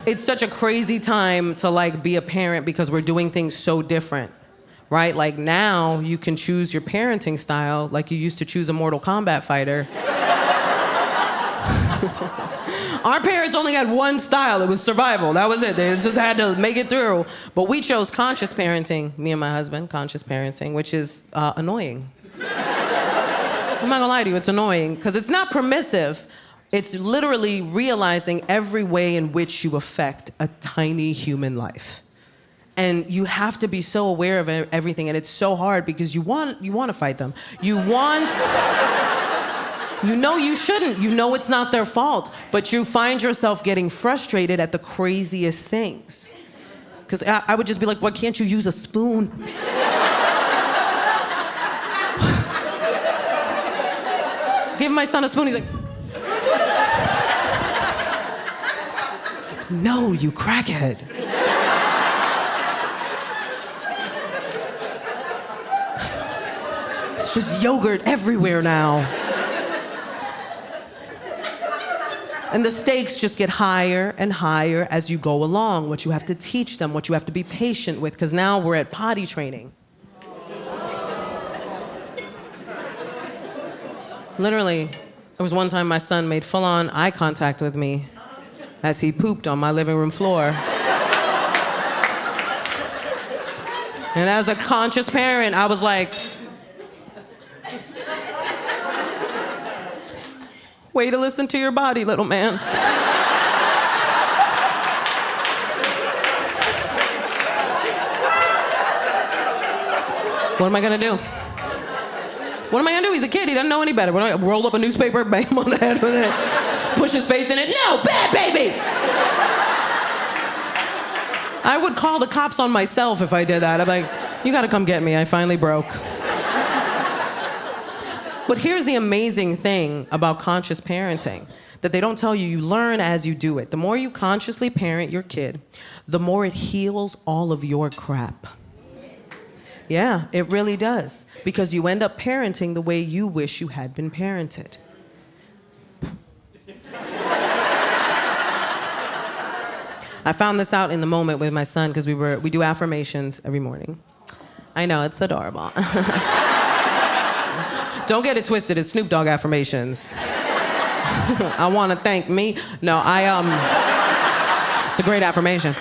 it's such a crazy time to like be a parent because we're doing things so different, right? Like now you can choose your parenting style like you used to choose a Mortal Kombat fighter. Our parents only had one style. It was survival. That was it. They just had to make it through. But we chose conscious parenting, me and my husband, conscious parenting, which is annoying. I'm not gonna lie to you, it's annoying because it's not permissive. It's literally realizing every way in which you affect a tiny human life. And you have to be so aware of everything, and it's so hard because you want to fight them. You know you shouldn't. You know it's not their fault, but you find yourself getting frustrated at the craziest things. Because I would just be like, why can't you use a spoon? Give my son a spoon, he's like, no, you crackhead. It's just yogurt everywhere now. And the stakes just get higher and higher as you go along, what you have to teach them, what you have to be patient with, because now we're at potty training. Literally, there was one time my son made full-on eye contact with me as he pooped on my living room floor. And as a conscious parent, I was like, way to listen to your body, little man. What am I gonna do? What am I gonna do? He's a kid, he doesn't know any better. What do I roll up a newspaper, bang him on the head with it, push his face in it? No, bad baby! I would call the cops on myself if I did that. I'm like, you gotta come get me, I finally broke. But here's the amazing thing about conscious parenting that they don't tell you. You learn as you do it. The more you consciously parent your kid, the more it heals all of your crap. Yeah, it really does. Because you end up parenting the way you wish you had been parented. I found this out in the moment with my son because we do affirmations every morning. I know, it's adorable. Don't get it twisted, it's Snoop Dogg affirmations. I want to thank me. No, it's a great affirmation.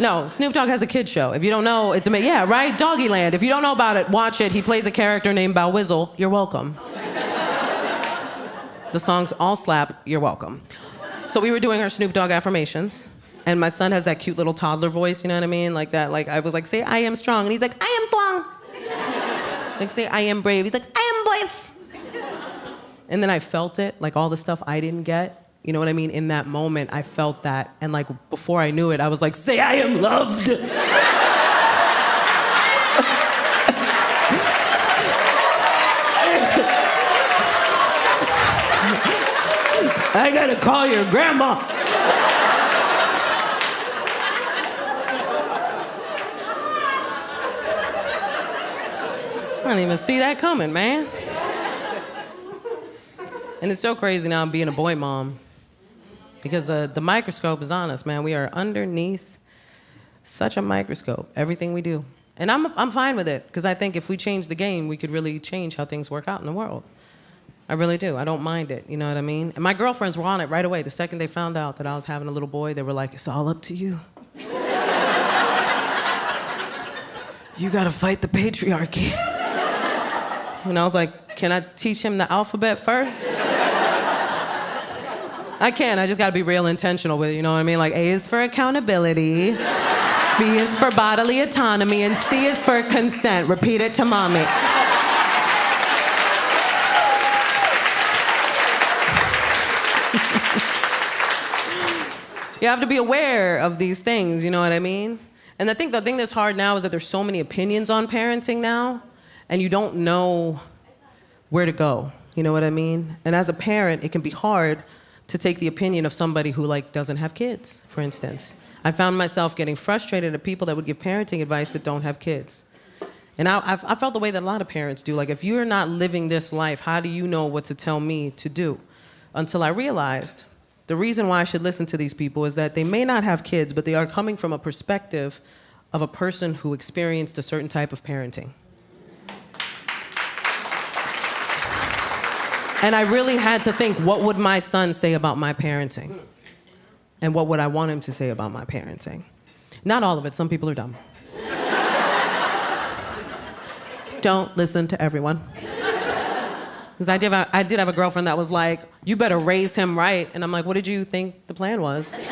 No, Snoop Dogg has a kid show. If you don't know, it's amazing. Yeah, right? Doggyland. If you don't know about it, watch it. He plays a character named Bow Wizzle. You're welcome. The songs all slap. You're welcome. So we were doing our Snoop Dogg affirmations, and my son has that cute little toddler voice, you know what I mean? Like that, like I was like, say, I am strong. And he's like, I am strong. Like, say, I am brave. He's like, I am brave. And then I felt it, like all the stuff I didn't get. You know what I mean? In that moment, I felt that. And like, before I knew it, I was like, say, I am loved. I gotta call your grandma. I didn't even see that coming, man. And it's so crazy now being a boy mom because the microscope is on us, man. We are underneath such a microscope, everything we do. And I'm fine with it because I think if we change the game, we could really change how things work out in the world. I really do. I don't mind it, you know what I mean? And my girlfriends were on it right away. The second they found out that I was having a little boy, they were like, it's all up to you. You gotta fight the patriarchy. And I was like, can I teach him the alphabet first? I can, I just gotta be real intentional with it, you know what I mean? Like, A is for accountability, B is for bodily autonomy, and C is for consent. Repeat it to mommy. You have to be aware of these things, you know what I mean? And I think the thing that's hard now is that there's so many opinions on parenting now, and you don't know where to go, you know what I mean? And as a parent, it can be hard to take the opinion of somebody who like doesn't have kids, for instance. I found myself getting frustrated at people that would give parenting advice that don't have kids. And I felt the way that a lot of parents do. Like, if you're not living this life, how do you know what to tell me to do? Until I realized The reason why I should listen to these people is that they may not have kids, but they are coming from a perspective of a person who experienced a certain type of parenting. And I really had to think, what would my son say about my parenting? And what would I want him to say about my parenting? Not all of it. Some people are dumb. Don't listen to everyone. Because I did have a girlfriend that was like, you better raise him right. And I'm like, what did you think the plan was?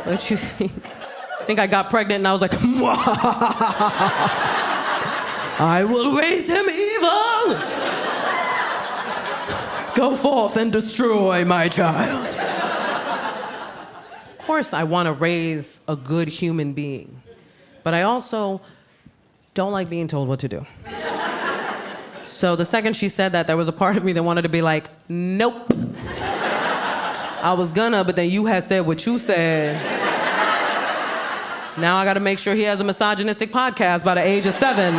What did you think? I think I got pregnant and I was like, I will raise him evil. Go forth and destroy my child. Of course, I want to raise a good human being, but I also don't like being told what to do. So the second she said that, there was a part of me that wanted to be like, nope. I was gonna, but then you had said what you said. Now I gotta make sure he has a misogynistic podcast by the age of 7.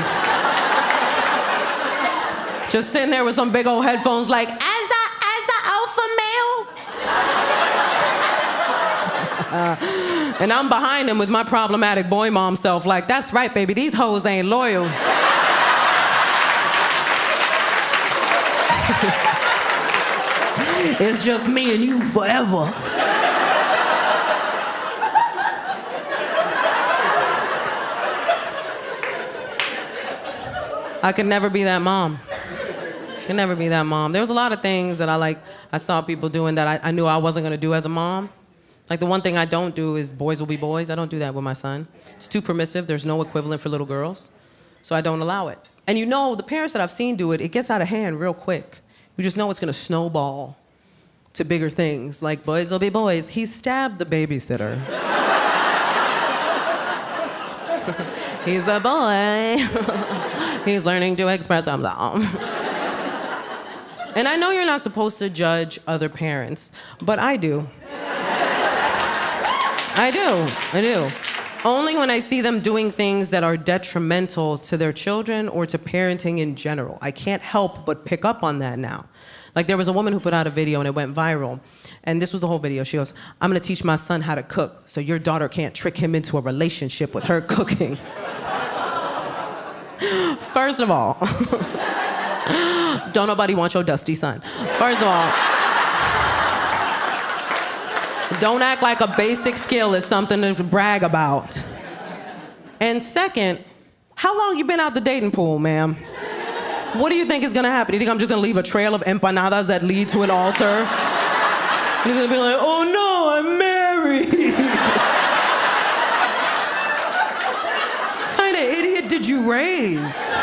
Just sitting there with some big old headphones like, as a alpha male. And I'm behind him with my problematic boy mom self like, that's right, baby, these hoes ain't loyal. It's just me and you forever. I could never be that mom. Could never be that mom. There was a lot of things that I saw people doing that I knew I wasn't gonna do as a mom. Like the one thing I don't do is boys will be boys. I don't do that with my son. It's too permissive. There's no equivalent for little girls. So I don't allow it. And you know, the parents that I've seen do it, it gets out of hand real quick. You just know it's gonna snowball to bigger things, like boys will be boys. He stabbed the babysitter. He's a boy. He's learning to express himself. And I know you're not supposed to judge other parents, but I do. I do. Only when I see them doing things that are detrimental to their children or to parenting in general. I can't help but pick up on that now. Like there was a woman who put out a video and it went viral. And this was the whole video. She goes, I'm gonna teach my son how to cook so your daughter can't trick him into a relationship with her cooking. First of all, don't nobody want your dusty son. First of all, don't act like a basic skill is something to brag about. And second, how long you been out the dating pool, ma'am? What do you think is gonna happen? Do you think I'm just gonna leave a trail of empanadas that lead to an altar? And he's gonna be like, oh no, I'm married. What kind of idiot did you raise?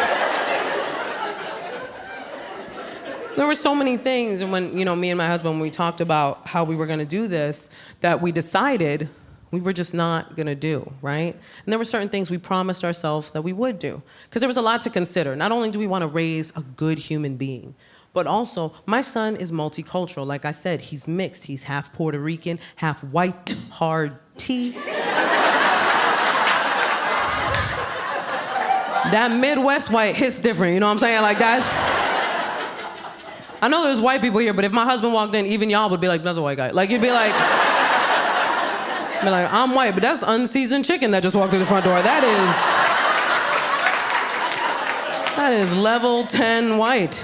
There were so many things, and when, me and my husband, when we talked about how we were gonna do this, that we decided we were just not gonna do, right? And there were certain things we promised ourselves that we would do. Because there was a lot to consider. Not only do we wanna raise a good human being, but also, my son is multicultural. Like I said, he's mixed. He's half Puerto Rican, half white, hard tea. That Midwest white hits different, you know what I'm saying? Like I know there's white people here, but if my husband walked in, even y'all would be like, that's a white guy. Like, you'd be like, I'm white, but that's unseasoned chicken that just walked through the front door. That is level 10 white.